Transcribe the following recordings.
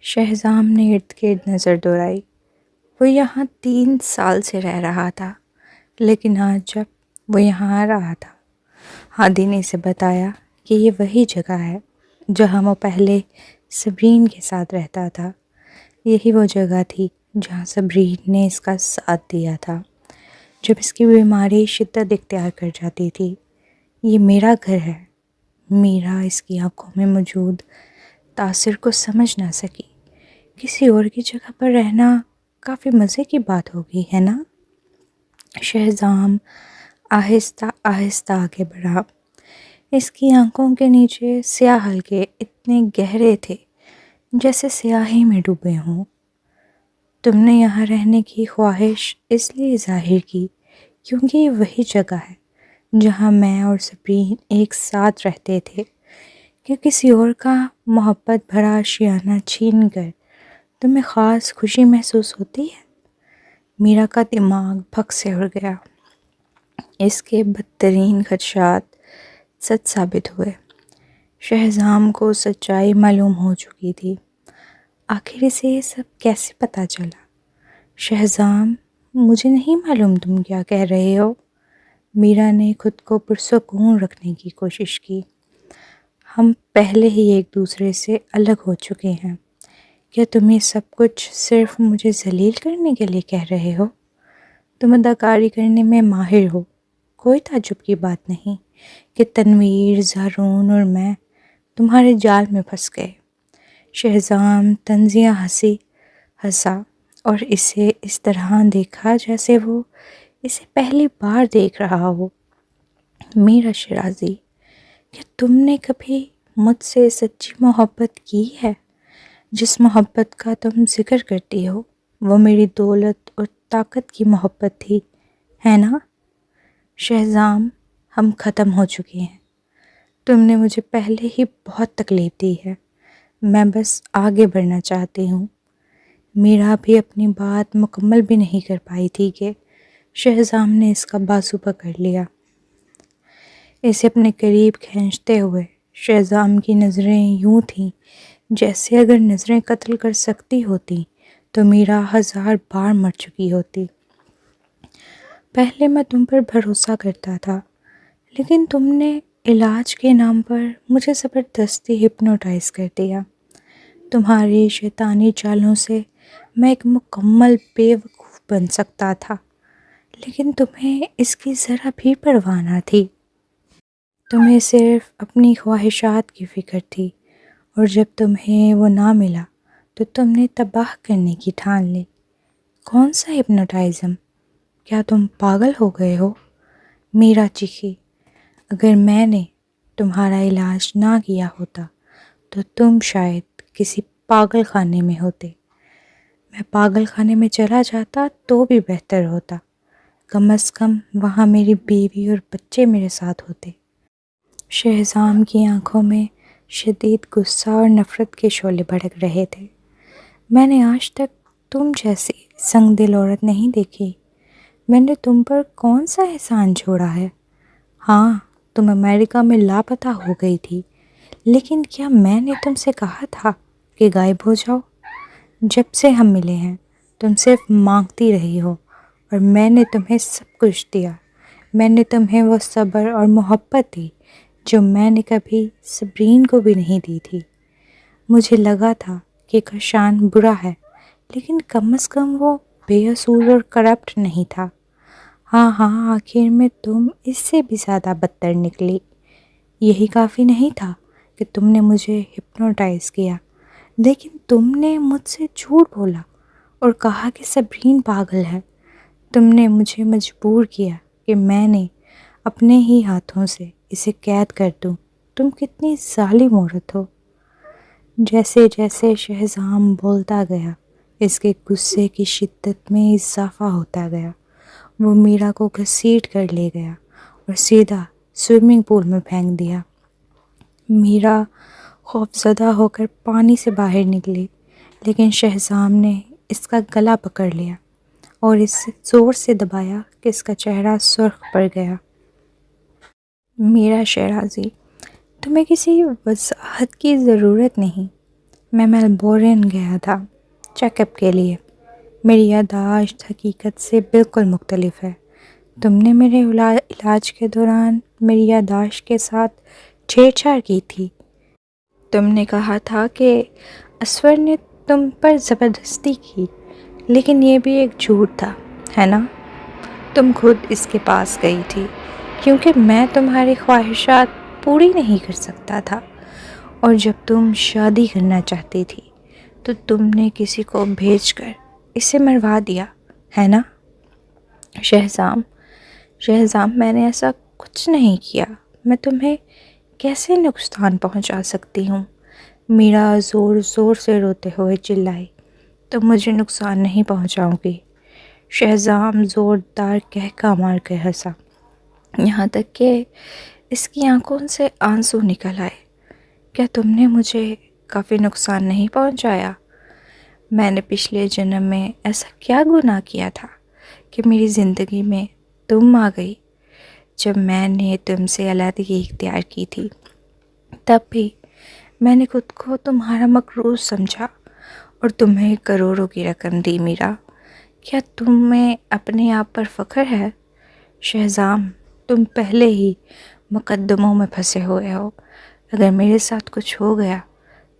شہزام نے ارد گرد نظر دوڑائی۔ وہ یہاں 3 سال سے رہ رہا تھا، لیکن آج جب وہ یہاں آ رہا تھا، ہادی نے اسے بتایا کہ یہ وہی جگہ ہے جہاں وہ پہلے صبرین کے ساتھ رہتا تھا۔ یہی وہ جگہ تھی جہاں صبرین نے اس کا ساتھ دیا تھا جب اس کی بیماری شدت اختیار کر جاتی تھی۔ یہ میرا گھر ہے۔ میرا اس کی آنکھوں میں موجود تاثر کو سمجھ نہ سکی۔ کسی اور کی جگہ پر رہنا کافی مزے کی بات ہوگی، ہے نا؟ شہزام آہستہ آہستہ آگے بڑھا۔ اس کی آنکھوں کے نیچے سیاہ حلقے اتنے گہرے تھے جیسے سیاہی میں ڈوبے ہوں۔ تم نے یہاں رہنے کی خواہش اس لیے ظاہر کی کیونکہ یہ وہی جگہ ہے جہاں میں اور صبرین ایک ساتھ رہتے تھے، کہ کسی اور کا محبت بھرا آشیانہ چھین کر تمہیں خاص خوشی محسوس ہوتی ہے۔ میرا کا دماغ بھگ سے اڑ گیا۔ اس کے بدترین خدشات سچ ثابت ہوئے۔ شہزام کو سچائی معلوم ہو چکی تھی۔ آخر اسے یہ سب کیسے پتہ چلا؟ شہزام، مجھے نہیں معلوم تم کیا کہہ رہے ہو۔ میرا نے خود کو پرسکون رکھنے کی کوشش کی۔ ہم پہلے ہی ایک دوسرے سے الگ ہو چکے ہیں۔ کیا تم یہ سب کچھ صرف مجھے ذلیل کرنے کے لیے کہہ رہے ہو؟ تم اداکاری کرنے میں ماہر ہو۔ کوئی تعجب کی بات نہیں کہ تنویر، زارون اور میں تمہارے جال میں پھنس گئے۔ شہزام طنزیہ ہنسا اور اسے اس طرح دیکھا جیسے وہ اسے پہلی بار دیکھ رہا ہو۔ میرا شیرازی، کیا تم نے کبھی مجھ سے سچی محبت کی ہے؟ جس محبت کا تم ذکر کرتی ہو وہ میری دولت اور طاقت کی محبت تھی، ہے نا؟ شہزام، ہم ختم ہو چکے ہیں۔ تم نے مجھے پہلے ہی بہت تکلیف دی ہے۔ میں بس آگے بڑھنا چاہتی ہوں۔ میرا بھی اپنی بات مکمل بھی نہیں کر پائی تھی کہ شہزام نے اس کا بازو پکڑ لیا۔ اسے اپنے قریب کھینچتے ہوئے شہزام کی نظریں یوں تھیں جیسے اگر نظریں قتل کر سکتی ہوتی تو میرا 1000 بار مر چکی ہوتی۔ پہلے میں تم پر بھروسہ کرتا تھا، لیکن تم نے علاج کے نام پر مجھے زبردستی ہپنوٹائز کر دیا۔ تمہاری شیطانی چالوں سے میں ایک مکمل بے وقوف بن سکتا تھا، لیکن تمہیں اس کی ذرا بھی پرواہ نہ تھی۔ تمہیں صرف اپنی خواہشات کی فکر تھی، اور جب تمہیں وہ نہ ملا تو تم نے تباہ کرنے کی ٹھان لی۔ کون سا ہپنوٹائزم؟ کیا تم پاگل ہو گئے ہو؟ میرا چیخی۔ اگر میں نے تمہارا علاج نہ کیا ہوتا تو تم شاید کسی پاگل خانے میں ہوتے۔ میں پاگل خانے میں چلا جاتا تو بھی بہتر ہوتا۔ کم از کم وہاں میری بیوی اور بچے میرے ساتھ ہوتے۔ شہزام کی آنکھوں میں شدید غصہ اور نفرت کے شعلے بھڑک رہے تھے۔ میں نے آج تک تم جیسی سنگ دل عورت نہیں دیکھی۔ میں نے تم پر کون سا احسان چھوڑا ہے؟ ہاں، تم امریکہ میں لاپتہ ہو گئی تھی، لیکن کیا میں نے تم سے کہا تھا کہ غائب ہو جاؤ؟ جب سے ہم ملے ہیں تم صرف مانگتی رہی ہو، اور میں نے تمہیں سب کچھ دیا۔ میں نے تمہیں وہ صبر اور محبت دی جو میں نے کبھی صبرین کو بھی نہیں دی تھی۔ مجھے لگا تھا کہ کشان برا ہے، لیکن کم از کم وہ بے اصول اور کرپٹ نہیں تھا۔ ہاں، آخر میں تم اس سے بھی زیادہ بدتر نکلی۔ یہی کافی نہیں تھا کہ تم نے مجھے ہپنوٹائز کیا، لیکن تم نے مجھ سے جھوٹ بولا اور کہا کہ صبرین پاگل ہے۔ تم نے مجھے مجبور کیا کہ میں نے اپنے ہی ہاتھوں سے اسے قید کر دوں۔ تم کتنی ظالم عورت ہو۔ جیسے جیسے شہزام بولتا گیا، اس کے غصے کی شدت میں اضافہ ہوتا گیا۔ وہ میرا کو گھسیٹ کر لے گیا اور سیدھا سوئمنگ پول میں پھینک دیا۔ میرا خوفزدہ ہو کر پانی سے باہر نکلی، لیکن شہزام نے اس کا گلا پکڑ لیا اور اسے زور سے دبایا کہ اس کا چہرہ سرخ پڑ گیا۔ میرا شیرازی، تمہیں کسی وضاحت کی ضرورت نہیں۔ میں میلبورن گیا تھا چیک اپ کے لیے۔ میری یادداشت حقیقت سے بالکل مختلف ہے۔ تم نے میرے علاج کے دوران میری یادداشت کے ساتھ چھیڑ چھاڑ کی تھی۔ تم نے کہا تھا کہ اسور نے تم پر زبردستی کی، لیکن یہ بھی ایک جھوٹ تھا، ہے نا؟ تم خود اس کے پاس گئی تھی کیونکہ میں تمہاری خواہشات پوری نہیں کر سکتا تھا، اور جب تم شادی کرنا چاہتی تھی تو تم نے کسی کو بھیج کر اسے مروا دیا، ہے نا؟ شہزام میں نے ایسا کچھ نہیں کیا۔ میں تمہیں کیسے نقصان پہنچا سکتی ہوں؟ میرا زور زور سے روتے ہوئے چلائی۔ تم مجھے نقصان نہیں پہنچاؤں گی۔ شہزام زوردار کہکا مار کے ہنسا، یہاں تک کہ اس کی آنکھوں سے آنسو نکل آئے۔ کیا تم نے مجھے کافی نقصان نہیں پہنچایا؟ میں نے پچھلے جنم میں ایسا کیا گناہ کیا تھا کہ میری زندگی میں تم آ گئی؟ جب میں نے تم سے علیحدگی اختیار کی تھی تب بھی میں نے خود کو تمہارا مقروض سمجھا اور تمہیں کروڑوں کی رقم دی میرا۔ کیا تمہیں اپنے آپ پر فخر ہے؟ شہزام، تم پہلے ہی مقدموں میں پھنسے ہوئے ہو۔ اگر میرے ساتھ کچھ ہو گیا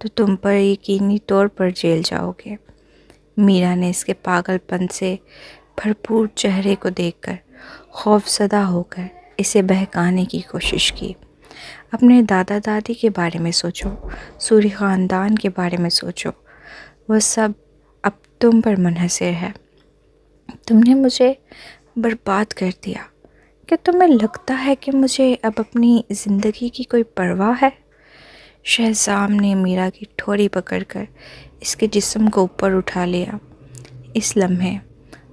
تو تم پر یقینی طور پر جیل جاؤ گے۔ میرا نے اس کے پاگل پن سے بھرپور چہرے کو دیکھ کر خوف زدہ ہو کر اسے بہکانے کی کوشش کی۔ اپنے دادا دادی کے بارے میں سوچو، سوری خاندان کے بارے میں سوچو، وہ سب اب تم پر منحصر ہے۔ تم نے مجھے برباد کر دیا۔ کیا تمہیں لگتا ہے کہ مجھے اب اپنی زندگی کی کوئی پرواہ ہے؟ شہزام نے میرا کی ٹھوڑی پکڑ کر اس کے جسم کو اوپر اٹھا لیا۔ اس لمحے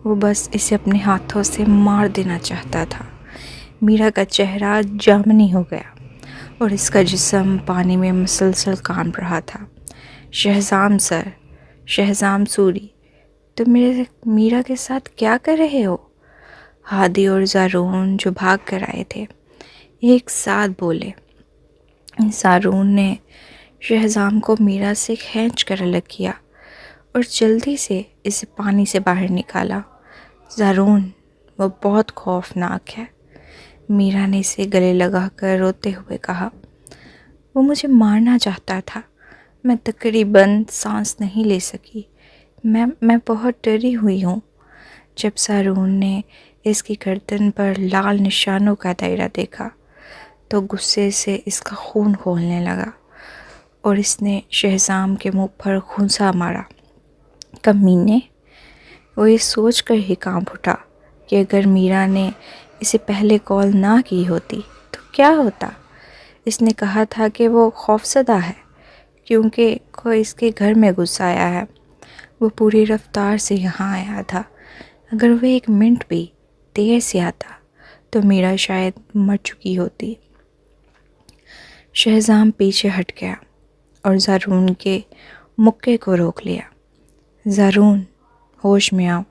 وہ بس اسے اپنے ہاتھوں سے مار دینا چاہتا تھا۔ میرا کا چہرہ جامنی ہو گیا اور اس کا جسم پانی میں مسلسل کانپ رہا تھا۔ شہزام سر، شہزام سوری، تم میرا کے ساتھ کیا کر رہے ہو؟ ہادی اور زارون جو بھاگ کر آئے تھے ایک ساتھ بولے۔ زارون نے شہزام کو میرا سے کھینچ کر الگ کیا اور جلدی سے اسے پانی سے باہر نکالا۔ زارون، وہ بہت خوفناک ہے، میرا نے اسے گلے لگا کر روتے ہوئے کہا۔ وہ مجھے مارنا چاہتا تھا۔ میں تقریباً سانس نہیں لے سکی۔ میں بہت ڈری ہوئی ہوں۔ جب زارون نے اس کی گردن پر لال نشانوں کا دائرہ دیکھا تو غصے سے اس کا خون کھولنے لگا اور اس نے شہزام کے منہ پر گھونسا مارا۔ کمینے! وہ یہ سوچ کر ہی کانپ اٹھا کہ اگر میرا نے اسے پہلے کال نہ کی ہوتی تو کیا ہوتا۔ اس نے کہا تھا کہ وہ خوفزدہ ہے کیونکہ کوئی اس کے گھر میں گھس آیا ہے۔ وہ پوری رفتار سے یہاں آیا تھا۔ اگر وہ ایک منٹ بھی دیر سے آتا تو میرا شاید مر چکی ہوتی۔ شہزام پیچھے ہٹ گیا اور زارون کے مکے کو روک لیا۔ زارون، ہوش میں آؤ،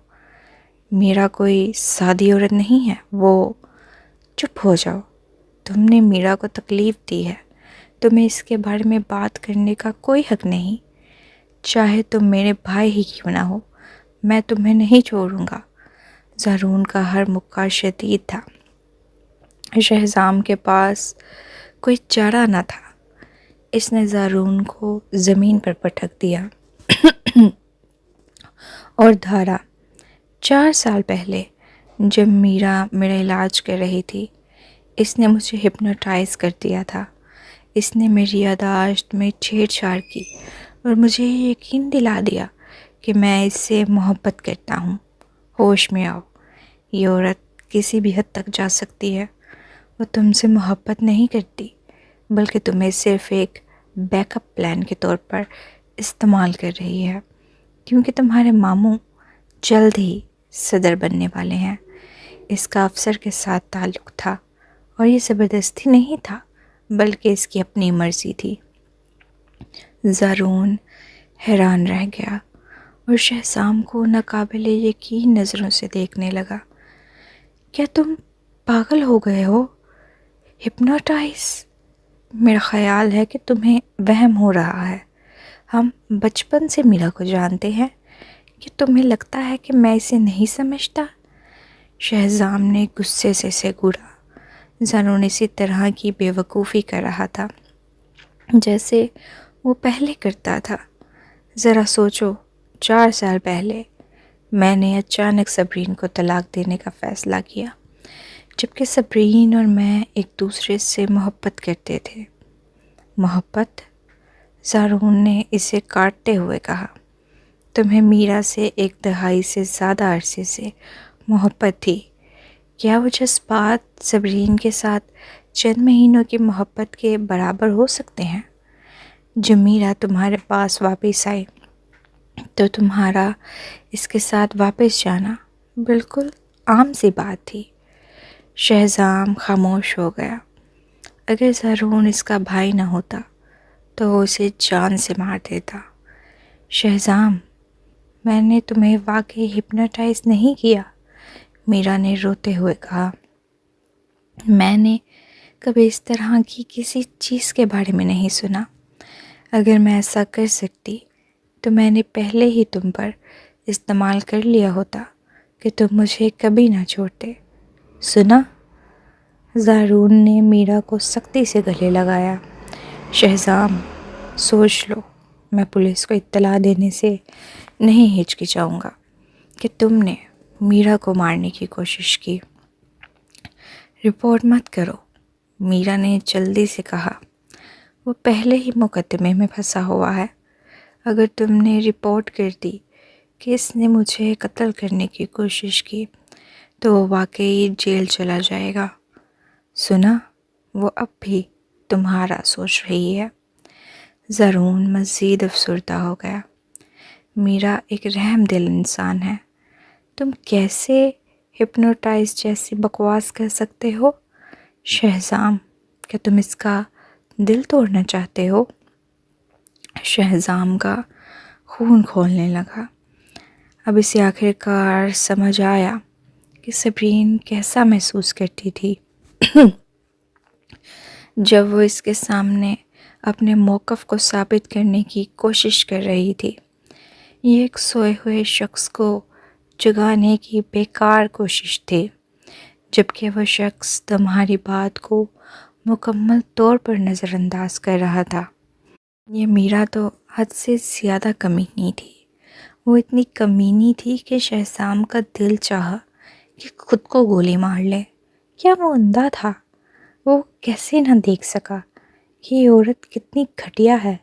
میرا کوئی سادی عورت نہیں ہے۔ وہ… چپ ہو جاؤ، تم نے میرا کو تکلیف دی ہے، تمہیں اس کے بارے میں بات کرنے کا کوئی حق نہیں۔ چاہے تم میرے بھائی ہی کیوں نہ ہو، میں تمہیں نہیں چھوڑوں گا۔ زارون کا ہر مکہ شدید تھا۔ شہزام کے پاس کوئی چارہ نہ تھا۔ اس نے زارون کو زمین پر پٹک دیا اور دھارا۔ 4 سال پہلے جب میرا علاج کر رہی تھی، اس نے مجھے ہپنوٹائز کر دیا تھا۔ اس نے میری یادداشت میں چھیڑ چھاڑ کی اور مجھے یہ یقین دلا دیا کہ میں اس سے محبت کرتا ہوں۔ ہوش میں آؤ، یہ عورت کسی بھی حد تک جا سکتی ہے۔ وہ تم سے محبت نہیں کرتی بلکہ تمہیں صرف ایک بیک اپ پلان کے طور پر استعمال کر رہی ہے، کیونکہ تمہارے ماموں جلد ہی صدر بننے والے ہیں۔ اس کا افسر کے ساتھ تعلق تھا اور یہ زبردستی نہیں تھا بلکہ اس کی اپنی مرضی تھی۔ زارون حیران رہ گیا اور شہزام کو ناقابل یقین نظروں سے دیکھنے لگا۔ کیا تم پاگل ہو گئے ہو؟ ہپنوٹائز؟ میرا خیال ہے کہ تمہیں وہم ہو رہا ہے۔ ہم بچپن سے میرا کو جانتے ہیں کہ تمہیں لگتا ہے کہ میں اسے نہیں سمجھتا؟ شہزام نے غصے سے گھوڑا۔ زارون اسی طرح کی بے وقوفی کر رہا تھا جیسے وہ پہلے کرتا تھا۔ ذرا سوچو، 4 سال پہلے میں نے اچانک صبرین کو طلاق دینے کا فیصلہ کیا، جبکہ صبرین اور میں ایک دوسرے سے محبت کرتے تھے۔ محبت؟ زارون نے اسے کاٹتے ہوئے کہا۔ تمہیں میرا سے 1 دہائی سے زیادہ عرصے سے محبت تھی۔ کیا وہ جذبات صبرین کے ساتھ چند مہینوں کی محبت کے برابر ہو سکتے ہیں؟ جب میرا تمہارے پاس واپس آئی تو تمہارا اس کے ساتھ واپس جانا بالکل عام سی بات تھی۔ شہزام خاموش ہو گیا۔ اگر زارون اس کا بھائی نہ ہوتا تو وہ اسے جان سے مار دیتا۔ شہزام، میں نے تمہیں واقعی ہپنوٹائز نہیں کیا، میرا نے روتے ہوئے کہا۔ میں نے کبھی اس طرح کی کسی چیز کے بارے میں نہیں سنا۔ اگر میں ایسا کر سکتی تو میں نے پہلے ہی تم پر استعمال کر لیا ہوتا کہ تم مجھے کبھی نہ چھوڑتے۔ سنا؟ زارون نے میرا کو سختی سے گلے لگایا۔ شہزام، سوچ لو، میں پولیس کو اطلاع دینے سے نہیں ہچکچاؤں گا کہ تم نے میرا کو مارنے کی کوشش کی۔ رپورٹ مت کرو، میرا نے جلدی سے کہا۔ وہ پہلے ہی مقدمے میں پھنسا ہوا ہے۔ اگر تم نے رپورٹ کر دی کہ اس نے مجھے قتل کرنے کی کوشش کی تو وہ واقعی جیل چلا جائے گا۔ سنا، وہ اب بھی تمہارا سوچ رہی ہے۔ زارون مزید افسردہ ہو گیا۔ میرا ایک رحم دل انسان ہے، تم کیسے ہپنوٹائز جیسی بکواس کر سکتے ہو؟ شہزام، کیا تم اس کا دل توڑنا چاہتے ہو؟ شہزام کا خون کھولنے لگا۔ اب اسے آخر کار سمجھ آیا کہ صبرین کیسا محسوس کرتی تھی جب وہ اس کے سامنے اپنے موقف کو ثابت کرنے کی کوشش کر رہی تھی۔ یہ ایک سوئے ہوئے شخص کو جگانے کی بیکار کوشش تھی، جبکہ وہ شخص تمہاری بات کو مکمل طور پر نظر انداز کر رہا تھا۔ یہ میرا تو حد سے زیادہ کمینی تھی۔ وہ اتنی کمینی تھی کہ شہزام کا دل چاہا کہ خود کو گولی مار لے۔ کیا وہ اندھا تھا؟ وہ کیسے نہ دیکھ سکا کہ یہ عورت کتنی گھٹیا ہے؟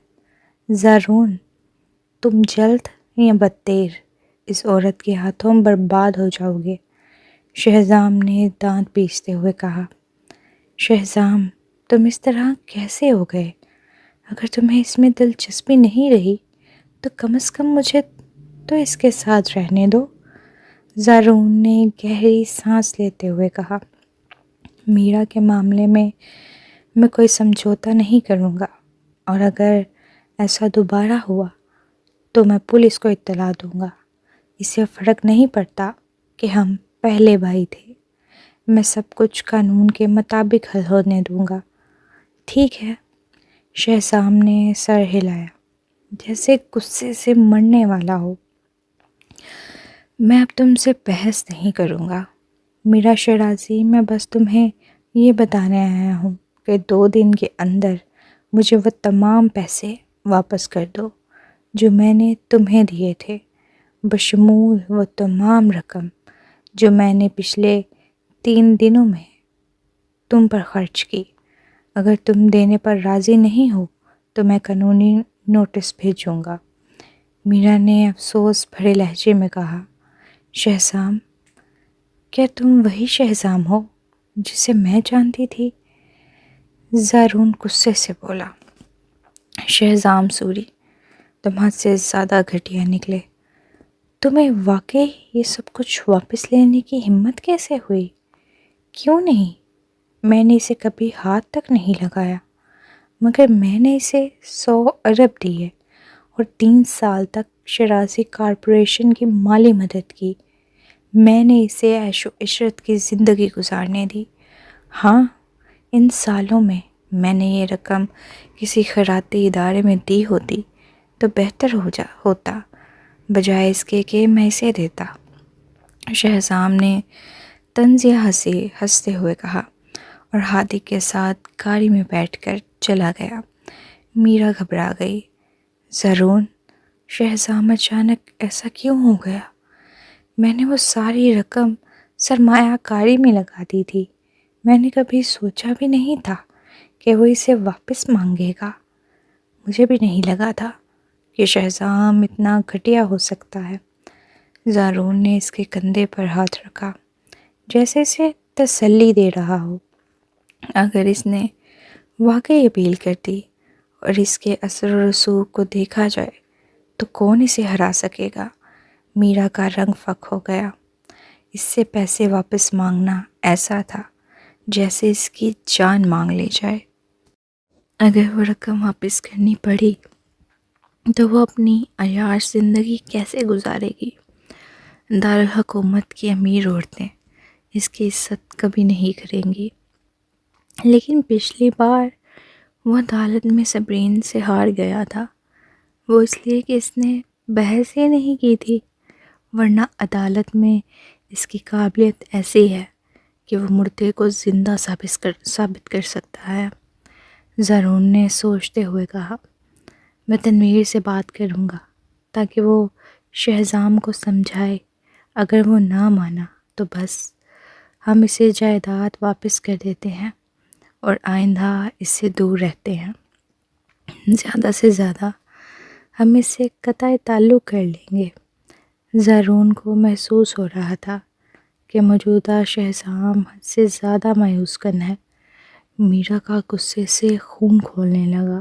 زارون، تم جلد یا بددیر اس عورت کے ہاتھوں برباد ہو جاؤ گے، شہزام نے دانت پیستے ہوئے کہا۔ شہزام، تم اس طرح کیسے ہو گئے؟ اگر تمہیں اس میں دلچسپی نہیں رہی تو کم از کم مجھے تو اس کے ساتھ رہنے دو، زارون نے گہری سانس لیتے ہوئے کہا۔ میرا کے معاملے میں کوئی سمجھوتا نہیں کروں گا، اور اگر ایسا دوبارہ ہوا تو میں پولیس کو اطلاع دوں گا۔ اسے فرق نہیں پڑتا کہ ہم پہلے بھائی تھے، میں سب کچھ قانون کے مطابق حل ہونے دوں گا۔ ٹھیک ہے، شہزام نے سر ہلایا جیسے غصے سے مرنے والا ہو۔ میں اب تم سے بحث نہیں کروں گا، میرا شیرازی، میں بس تمہیں یہ بتانے آیا ہوں کہ 2 دن کے اندر مجھے وہ تمام پیسے واپس کر دو جو میں نے تمہیں دیے تھے، بشمول وہ تمام رقم جو میں نے پچھلے 3 دنوں میں تم پر خرچ کی۔ اگر تم دینے پر راضی نہیں ہو تو میں قانونی نوٹس بھیجوں گا، میرا نے افسوس بھرے لہجے میں کہا۔ شہزام، کیا تم وہی شہزام ہو جسے میں جانتی تھی؟ زارون غصے سے بولا۔ شہزام سوری، تم حد سے زیادہ گھٹیا نکلے۔ تمہیں واقعی یہ سب کچھ واپس لینے کی ہمت کیسے ہوئی؟ کیوں نہیں؟ میں نے اسے کبھی ہاتھ تک نہیں لگایا، مگر میں نے اسے 100 ارب دیے اور 3 سال تک شیرازی کارپوریشن کی مالی مدد کی۔ میں نے اسے عیش و عشرت کی زندگی گزارنے دی۔ ہاں، ان سالوں میں نے یہ رقم کسی خیراتی ادارے میں دی ہوتی تو بہتر ہوتا بجائے اس کے کہ میں اسے دیتا۔ شہزام نے طنزیہ سے ہنستے ہوئے کہا اور ہادی کے ساتھ گاڑی میں بیٹھ کر چلا گیا۔ میرا گھبرا گئی۔ زرون، شہزام اچانک ایسا کیوں ہو گیا؟ میں نے وہ ساری رقم سرمایہ کاری میں لگا دی تھی۔ میں نے کبھی سوچا بھی نہیں تھا کہ وہ اسے واپس مانگے گا۔ مجھے بھی نہیں لگا تھا کہ شہزام اتنا گھٹیا ہو سکتا ہے۔ زارون نے اس کے کندھے پر ہاتھ رکھا جیسے اسے تسلی دے رہا ہو۔ اگر اس نے واقعی اپیل کر دی اور اس کے اثر و رسوخ کو دیکھا جائے تو کون اسے ہرا سکے گا؟ میرا کا رنگ فک ہو گیا۔ اس سے پیسے واپس مانگنا ایسا تھا جیسے اس کی جان مانگ لی جائے۔ اگر وہ رقم واپس کرنی پڑی تو وہ اپنی عیاش زندگی کیسے گزارے گی؟ دارالحکومت کی امیر عورتیں اس کی عزت کبھی نہیں کریں گی۔ لیکن پچھلی بار وہ عدالت میں صبرین سے ہار گیا تھا، وہ اس لیے کہ اس نے بحث ہی نہیں کی تھی، ورنہ عدالت میں اس کی قابلیت ایسی ہے کہ وہ مردے کو زندہ ثابت کر سکتا ہے۔ زارون نے سوچتے ہوئے کہا، میں تنویر سے بات کروں گا تاکہ وہ شہزام کو سمجھائے۔ اگر وہ نہ مانا تو بس ہم اسے جائیداد واپس کر دیتے ہیں اور آئندہ اس سے دور رہتے ہیں۔ زیادہ سے زیادہ ہم اس سے قطع تعلق کر لیں گے۔ زارون کو محسوس ہو رہا تھا کہ موجودہ شہزام حد سے زیادہ مایوس کن ہے۔ میرا کا غصے سے خون کھولنے لگا۔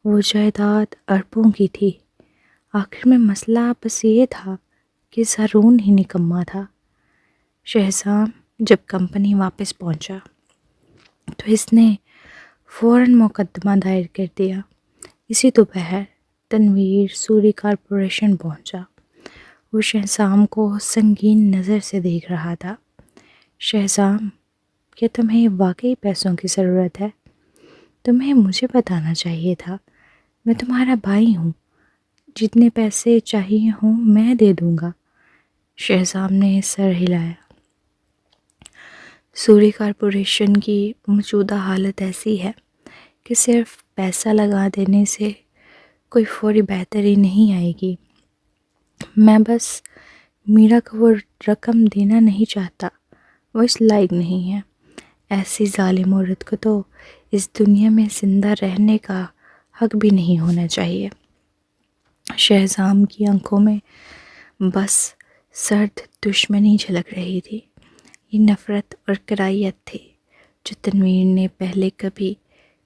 وہ جائیداد اربوں کی تھی۔ آخر میں مسئلہ بس یہ تھا کہ زارون ہی نکما تھا۔ شہزام جب کمپنی واپس پہنچا تو اس نے فوراً مقدمہ دائر کر دیا۔ اسی دوپہر تنویر سوری کارپوریشن پہنچا۔ وہ شہزام کو سنگین نظر سے دیکھ رہا تھا۔ شہزام، کیا تمہیں واقعی پیسوں کی ضرورت ہے؟ تمہیں مجھے بتانا چاہیے تھا۔ میں تمہارا بھائی ہوں، جتنے پیسے چاہیے ہوں میں دے دوں گا۔ شہزام نے سر ہلایا۔ سوری کارپوریشن کی موجودہ حالت ایسی ہے کہ صرف پیسہ لگا دینے سے کوئی فوری بہتری نہیں آئے گی۔ میں بس میرا کو وہ رقم دینا نہیں چاہتا، وہ اس لائق نہیں ہے۔ ایسی ظالم عورت کو تو اس دنیا میں زندہ رہنے کا حق بھی نہیں ہونا چاہیے۔ شہزام کی آنکھوں میں بس سرد دشمنی جھلک رہی تھی۔ یہ نفرت اور کراہیت تھی جو تنویر نے پہلے کبھی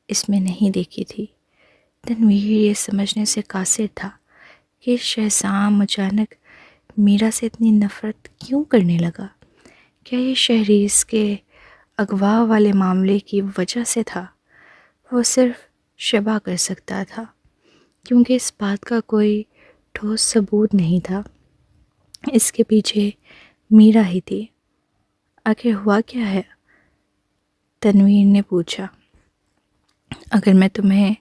اس میں نہیں دیکھی تھی۔ تنویر یہ سمجھنے سے قاصر تھا کہ شہزام اچانک میرا سے اتنی نفرت کیوں کرنے لگا۔ کیا یہ شہریز کے اغوا والے معاملے کی وجہ سے تھا؟ وہ صرف شبہ کر سکتا تھا کیونکہ اس بات کا کوئی ٹھوس ثبوت نہیں تھا۔ اس کے پیچھے میرا ہی تھی۔ آخر ہوا کیا ہے؟ تنویر نے پوچھا۔ اگر میں تمہیں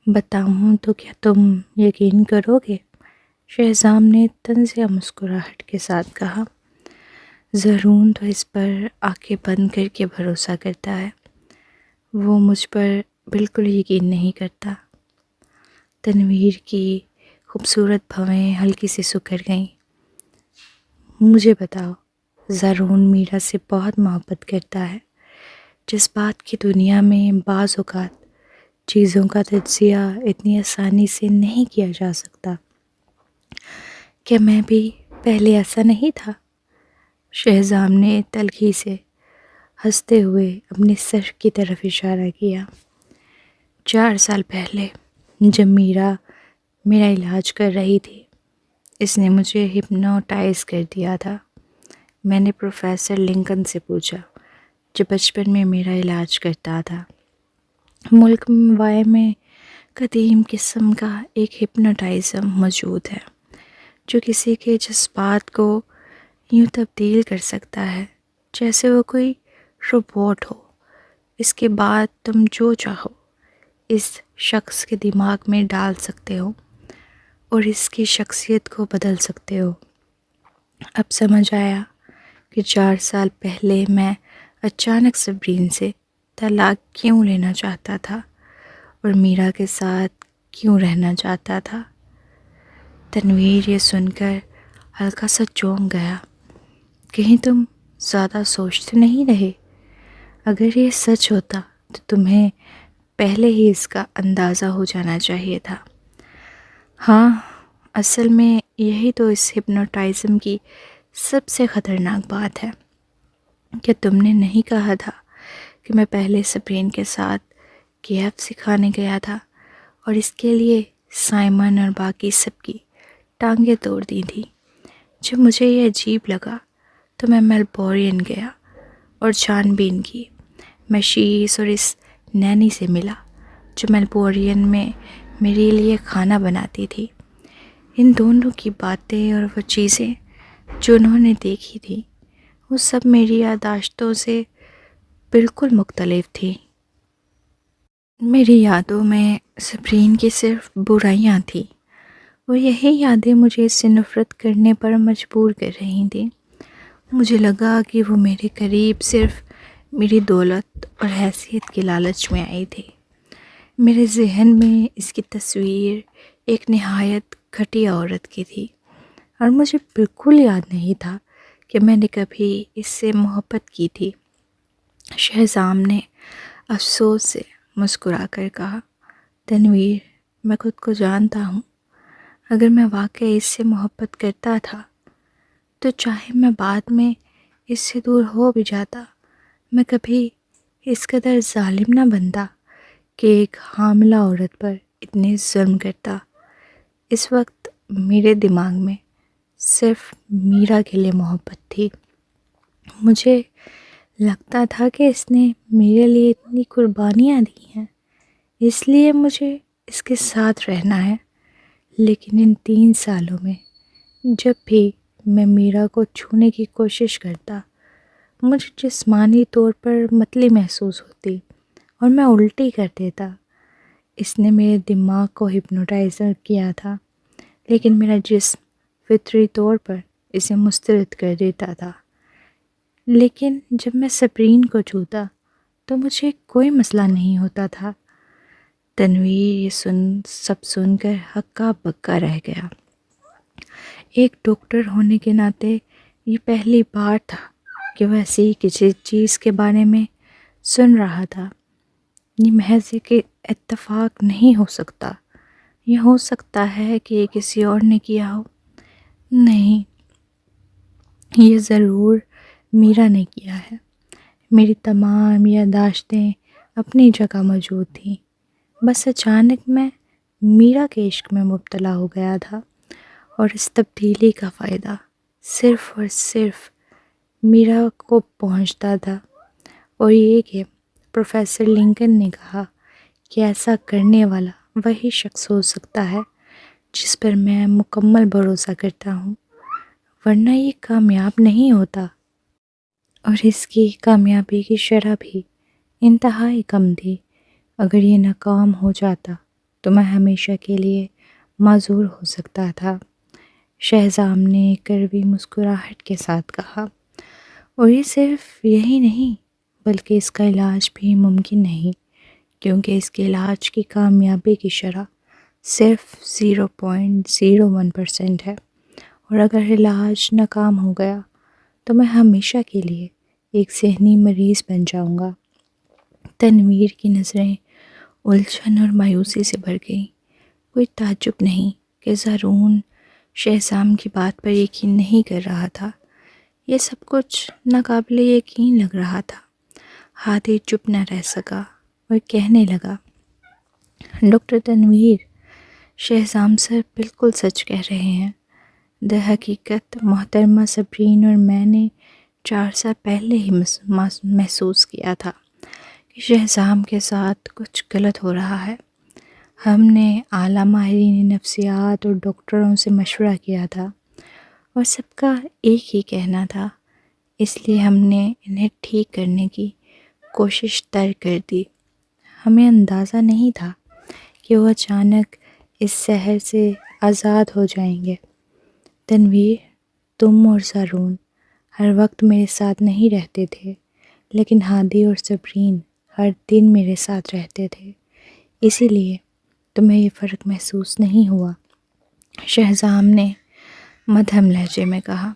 بتاؤں تو کیا تم یقین کرو گے؟ شہزام نے طنزیہ مسکراہٹ کے ساتھ کہا۔ زارون تو اس پر آنکھیں بند کر کے بھروسہ کرتا ہے، وہ مجھ پر بالکل یقین نہیں کرتا۔ تنویر کی خوبصورت بھویں ہلکی سی سکڑ گئیں۔ مجھے بتاؤ، زارون میرا سے بہت محبت کرتا ہے۔ جس بات کی دنیا میں بعض اوقات چیزوں کا تجزیہ اتنی آسانی سے نہیں کیا جا سکتا۔ کیا میں بھی پہلے ایسا نہیں تھا؟ شہزام نے تلخی سے ہنستے ہوئے اپنے سر کی طرف اشارہ کیا۔ 4 سال پہلے جب میرا علاج کر رہی تھی، اس نے مجھے ہپنوٹائز کر دیا تھا۔ میں نے پروفیسر لنکن سے پوچھا جو بچپن میں میرا علاج کرتا تھا۔ ملک وائے میں قدیم قسم کا ایک ہپنوٹائزم موجود ہے جو کسی کے جذبات کو یوں تبدیل کر سکتا ہے جیسے وہ کوئی روبوٹ ہو۔ اس کے بعد تم جو چاہو اس شخص کے دماغ میں ڈال سکتے ہو۔ اور اس کی شخصیت کو بدل سکتے ہو۔ اب سمجھ آیا کہ 4 سال پہلے میں اچانک صبرین سے طلاق کیوں لینا چاہتا تھا اور میرا کے ساتھ کیوں رہنا چاہتا تھا۔ تنویر یہ سن کر ہلکا سا چونک گیا۔ کہیں تم زیادہ سوچتے نہیں رہے؟ اگر یہ سچ ہوتا تو تمہیں پہلے ہی اس کا اندازہ ہو جانا چاہیے تھا۔ ہاں، اصل میں یہی تو اس ہپنوٹائزم کی سب سے خطرناک بات ہے کہ تم نے نہیں کہا تھا کہ میں پہلے صبرین کے ساتھ کیف سکھانے گیا تھا اور اس کے لیے سائمن اور باقی سب کی ٹانگیں توڑ دی تھی۔ جب مجھے یہ عجیب لگا تو میں میلبورن گیا اور چھان بین کی۔ میں شیس اور اس نینی سے ملا جو میلبورن میں میرے لیے کھانا بناتی تھی۔ ان دونوں کی باتیں اور وہ چیزیں جو انہوں نے دیکھی تھی وہ سب میری یادداشتوں سے بالکل مختلف تھی۔ میری یادوں میں صبرین کی صرف برائیاں تھیں اور یہی یادیں مجھے اس سے نفرت کرنے پر مجبور کر رہی تھیں۔ مجھے لگا کہ وہ میرے قریب صرف میری دولت اور حیثیت کی لالچ میں آئی تھی۔ میرے ذہن میں اس کی تصویر ایک نہایت گھٹیا عورت کی تھی اور مجھے بالکل یاد نہیں تھا کہ میں نے کبھی اس سے محبت کی تھی۔ شہزام نے افسوس سے مسکرا کر کہا، تنویر، میں خود کو جانتا ہوں۔ اگر میں واقعی اس سے محبت کرتا تھا تو چاہے میں بعد میں اس سے دور ہو بھی جاتا، میں کبھی اس قدر ظالم نہ بنتا کہ ایک حاملہ عورت پر اتنے ظلم کرتا۔ اس وقت میرے دماغ میں صرف میرا کے لیے محبت تھی۔ مجھے لگتا تھا کہ اس نے میرے لیے اتنی قربانیاں دی ہیں، اس لیے مجھے اس کے ساتھ رہنا ہے۔ لیکن ان 3 سالوں میں جب بھی میں میرا کو چھونے کی کوشش کرتا، مجھے جسمانی طور پر متلی محسوس ہوتی اور میں الٹی کر دیتا۔ اس نے میرے دماغ کو ہپنوٹائز کیا تھا، لیکن میرا جسم فطری طور پر اسے مسترد کر دیتا تھا۔ لیکن جب میں صبرین کو چھوتا تو مجھے کوئی مسئلہ نہیں ہوتا تھا۔ تنویر یہ سب سن کر ہکا بکا رہ گیا۔ ایک ڈاکٹر ہونے کے ناطے یہ پہلی بار تھا کہ وہ ایسی کسی چیز کے بارے میں سن رہا تھا۔ یہ محض ایک اتفاق نہیں ہو سکتا۔ یہ ہو سکتا ہے کہ یہ کسی اور نے کیا ہو۔ نہیں، یہ ضرور میرا نے کیا ہے۔ میری تمام یادداشتیں اپنی جگہ موجود تھیں، بس اچانک میں میرا کے عشق میں مبتلا ہو گیا تھا اور اس تبدیلی کا فائدہ صرف اور صرف میرا کو پہنچتا تھا۔ اور یہ کہ پروفیسر لنکن نے کہا کہ ایسا کرنے والا وہی شخص ہو سکتا ہے جس پر میں مکمل بھروسہ کرتا ہوں، ورنہ یہ کامیاب نہیں ہوتا۔ اور اس کی کامیابی کی شرح بھی انتہائی کم تھی۔ اگر یہ ناکام ہو جاتا تو میں ہمیشہ کے لیے معذور ہو سکتا تھا۔ شہزام نے کڑوی مسکراہٹ کے ساتھ کہا، اور یہ صرف یہی نہیں بلکہ اس کا علاج بھی ممکن نہیں، کیونکہ اس کے علاج کی کامیابی کی شرح صرف 0.01% ہے، اور اگر علاج ناکام ہو گیا تو میں ہمیشہ کے لیے ایک ذہنی مریض بن جاؤں گا۔ تنویر کی نظریں الجھن اور مایوسی سے بھر گئیں۔ کوئی تعجب نہیں کہ زارون شہزام کی بات پر یقین نہیں کر رہا تھا۔ یہ سب کچھ ناقابل یقین لگ رہا تھا۔ ہادی چپ نہ رہ سکا اور کہنے لگا، ڈاکٹر تنویر، شہزام سر بالکل سچ کہہ رہے ہیں۔ در حقیقت محترمہ صبرین اور میں نے 4 سال پہلے ہی محسوس کیا تھا کہ شہزام کے ساتھ کچھ غلط ہو رہا ہے۔ ہم نے اعلیٰ ماہرین نفسیات اور ڈاکٹروں سے مشورہ کیا تھا اور سب کا ایک ہی کہنا تھا، اس لیے ہم نے انہیں ٹھیک کرنے کی کوشش ترک کر دی۔ ہمیں اندازہ نہیں تھا کہ وہ اچانک اس زہر سے آزاد ہو جائیں گے۔ تنویر، تم اور زارون ہر وقت میرے ساتھ نہیں رہتے تھے، لیکن ہادی اور صبرین ہر دن میرے ساتھ رہتے تھے، اسی لیے تمہیں یہ فرق محسوس نہیں ہوا، شہزام نے مدھم لہجے میں کہا۔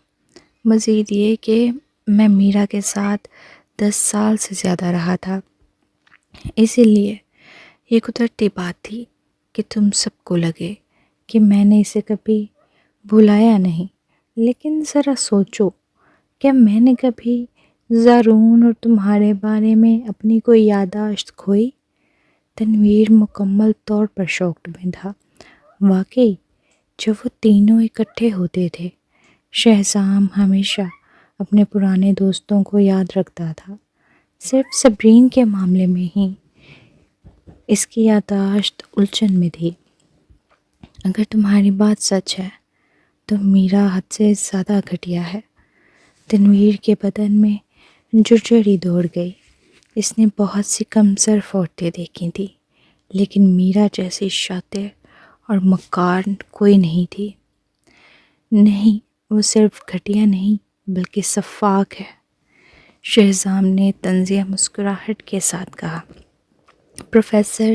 مزید یہ کہ میں میرا کے ساتھ 10 سال سے زیادہ رہا تھا، اسی لیے یہ قدرتی بات تھی کہ تم سب کو لگے کہ میں نے اسے کبھی بھلایا نہیں۔ لیکن ذرا سوچو، کیا میں نے کبھی زارون اور تمہارے بارے میں اپنی کوئی یادداشت کھوئی؟ تنویر مکمل طور پر شاکڈ میں تھا۔ واقعی جب وہ تینوں اکٹھے ہوتے تھے، شہزام ہمیشہ اپنے پرانے دوستوں کو یاد رکھتا تھا، صرف صبرین کے معاملے میں ہی اس کی یادداشت الجھن میں تھی۔ اگر تمہاری بات سچ ہے تو میرا حد سے زیادہ گھٹیا ہے۔ تنویر کے بدن میں جرجری دوڑ گئی۔ اس نے بہت سی کمزور عورتیں دیکھی تھیں، لیکن میرا جیسی شاطر اور مکار کوئی نہیں تھی۔ نہیں، وہ صرف گھٹیا نہیں بلکہ سفاک ہے، شہزام نے طنزیہ مسکراہٹ کے ساتھ کہا۔ پروفیسر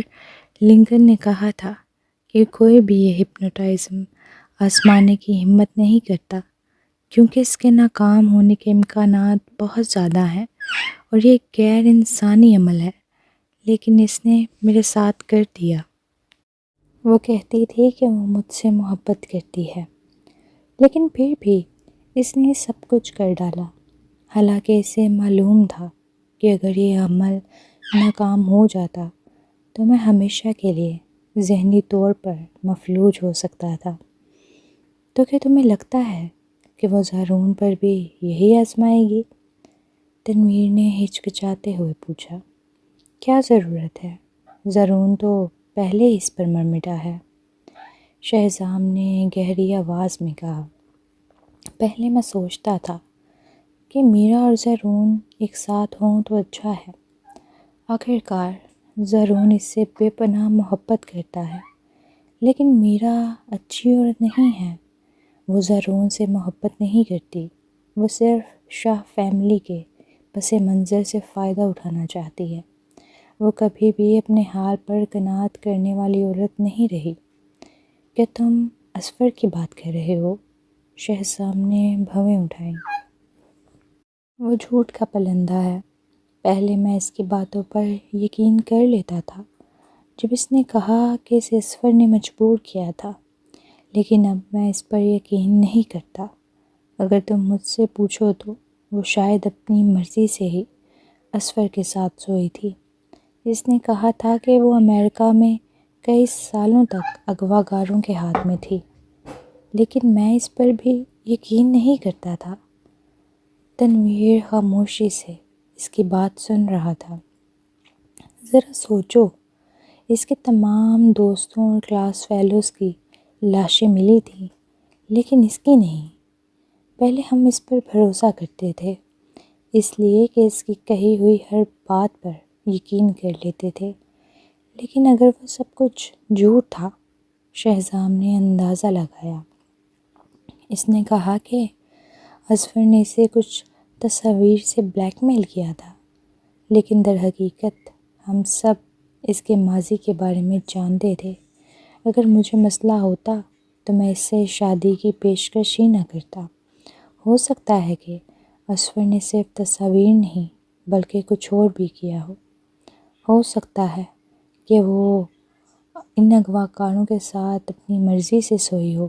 لنکن نے کہا تھا کہ کوئی بھی یہ ہپنوٹائزم آزمانے کی ہمت نہیں کرتا، کیونکہ اس کے ناکام ہونے کے امکانات بہت زیادہ ہیں اور یہ ایک غیر انسانی عمل ہے، لیکن اس نے میرے ساتھ کر دیا۔ وہ کہتی تھی کہ وہ مجھ سے محبت کرتی ہے، لیکن پھر بھی اس نے سب کچھ کر ڈالا، حالانکہ اسے معلوم تھا کہ اگر یہ عمل ناکام ہو جاتا تو میں ہمیشہ کے لیے ذہنی طور پر مفلوج ہو سکتا تھا۔ تو کیا تمہیں لگتا ہے کہ وہ زارون پر بھی یہی آزمائے گی؟ تنویر نے ہچکچاتے ہوئے پوچھا۔ کیا ضرورت ہے؟ زارون تو پہلے ہی اس پر مر مٹا ہے، شہزام نے گہری آواز میں کہا۔ پہلے میں سوچتا تھا کہ میرا اور زارون ایک ساتھ ہوں تو اچھا ہے۔ آخرکار زارون اس سے بے پناہ محبت کرتا ہے، لیکن میرا اچھی عورت نہیں ہے۔ وہ زارون سے محبت نہیں کرتی، وہ صرف شاہ فیملی کے پس منظر سے فائدہ اٹھانا چاہتی ہے۔ وہ کبھی بھی اپنے حال پر قناعت کرنے والی عورت نہیں رہی۔ کیا تم اصفر کی بات کر رہے ہو؟ شہزام نے بھویں اٹھائیں۔ وہ جھوٹ کا پلندہ ہے۔ پہلے میں اس کی باتوں پر یقین کر لیتا تھا جب اس نے کہا کہ اسے اصفر نے مجبور کیا تھا، لیکن اب میں اس پر یقین نہیں کرتا۔ اگر تم مجھ سے پوچھو تو وہ شاید اپنی مرضی سے ہی اصفر کے ساتھ سوئی تھی۔ اس نے کہا تھا کہ وہ امریکہ میں کئی سالوں تک اغوا کاروں کے ہاتھ میں تھی، لیکن میں اس پر بھی یقین نہیں کرتا تھا۔ تنویر خاموشی سے اس کی بات سن رہا تھا۔ ذرا سوچو، اس کے تمام دوستوں اور کلاس فیلوز کی لاشیں ملی تھیں، لیکن اس کی نہیں۔ پہلے ہم اس پر بھروسہ کرتے تھے، اس لیے کہ اس کی کہی ہوئی ہر بات پر یقین کر لیتے تھے، لیکن اگر وہ سب کچھ جھوٹ تھا، شہزام نے اندازہ لگایا۔ اس نے کہا کہ اصفر نے اسے کچھ تصاویر سے بلیک میل کیا تھا، لیکن در حقیقت ہم سب اس کے ماضی کے بارے میں جانتے تھے۔ اگر مجھے مسئلہ ہوتا تو میں اس سے شادی کی پیشکش ہی نہ کرتا۔ ہو سکتا ہے کہ اصفر نے صرف تصاویر نہیں بلکہ کچھ اور بھی کیا ہو سکتا ہے کہ وہ ان اغوا کاروں کے ساتھ اپنی مرضی سے سوئی ہو،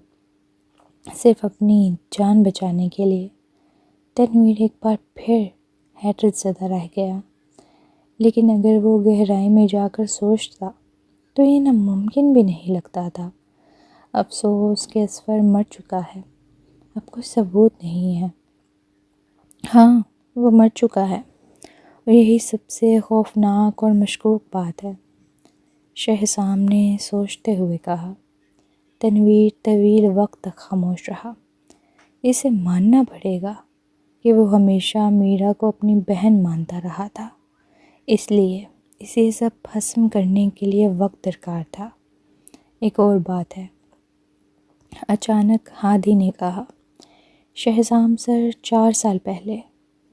صرف اپنی جان بچانے کے لیے۔ تنویر ایک بار پھر حیرت زدہ رہ گیا، لیکن اگر وہ گہرائی میں جا کر سوچتا تو یہ ناممکن بھی نہیں لگتا تھا۔ افسوس کہ اصفر مر چکا ہے، اب کوئی ثبوت نہیں ہے۔ ہاں، وہ مر چکا ہے، اور یہی سب سے خوفناک اور مشکوک بات ہے، شہزام نے سوچتے ہوئے کہا۔ تنویر طویل وقت تک خاموش رہا۔ اسے ماننا پڑے گا کہ وہ ہمیشہ میرا کو اپنی بہن مانتا رہا تھا، اس لیے اسے سب ہضم کرنے کے لیے وقت درکار تھا۔ ایک اور بات ہے، اچانک ہادی نے کہا، شہزام سر، 4 سال پہلے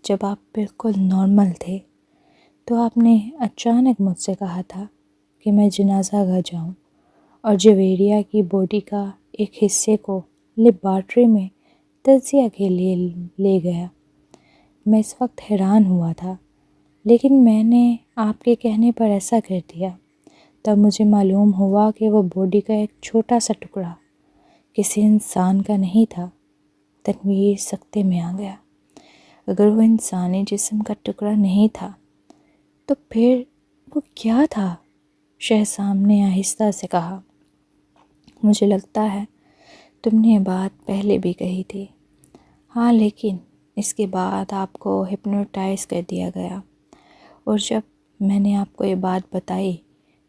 جب آپ بالکل نارمل تھے تو آپ نے اچانک مجھ سے کہا تھا کہ میں جنازہ گاہ جاؤں، اور جویریہ کی باڈی کا ایک حصے کو لیبارٹری میں تجزیہ کے لیے لے گیا۔ میں اس وقت حیران ہوا تھا، لیکن میں نے آپ کے کہنے پر ایسا کر دیا۔ تب مجھے معلوم ہوا کہ وہ باڈی کا ایک چھوٹا سا ٹکڑا کسی انسان کا نہیں تھا۔ تنویر سکتے میں آ گیا۔ اگر وہ انسانی جسم کا ٹکڑا نہیں تھا تو پھر وہ کیا تھا؟ شہزام نے آہستہ سے کہا، مجھے لگتا ہے تم نے یہ بات پہلے بھی کہی تھی۔ ہاں، لیکن اس کے بعد آپ کو ہپنوٹائز کر دیا گیا، اور جب میں نے آپ کو یہ بات بتائی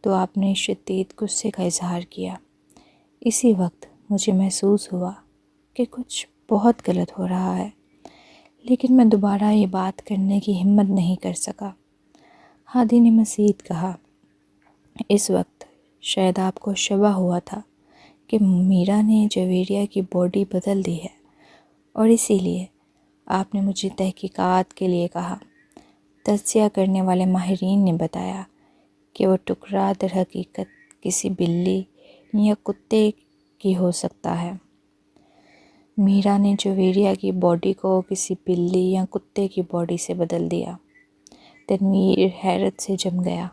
تو آپ نے شدید غصے کا اظہار کیا۔ اسی وقت مجھے محسوس ہوا کہ کچھ بہت غلط ہو رہا ہے، لیکن میں دوبارہ یہ بات کرنے کی ہمت نہیں کر سکا۔ ہادی نے مزید کہا، اس وقت شاید آپ کو شبہ ہوا تھا کہ میرا نے جویریہ کی باڈی بدل دی ہے، اور اسی لیے آپ نے مجھے تحقیقات کے لیے کہا۔ تجزیہ کرنے والے ماہرین نے بتایا کہ وہ ٹکڑا در حقیقت کسی بلی یا کتے کی ہو سکتا ہے۔ میرا نے جویریہ کی باڈی کو کسی بلی یا کتے کی باڈی سے بدل دیا۔ تنویر حیرت سے جم گیا۔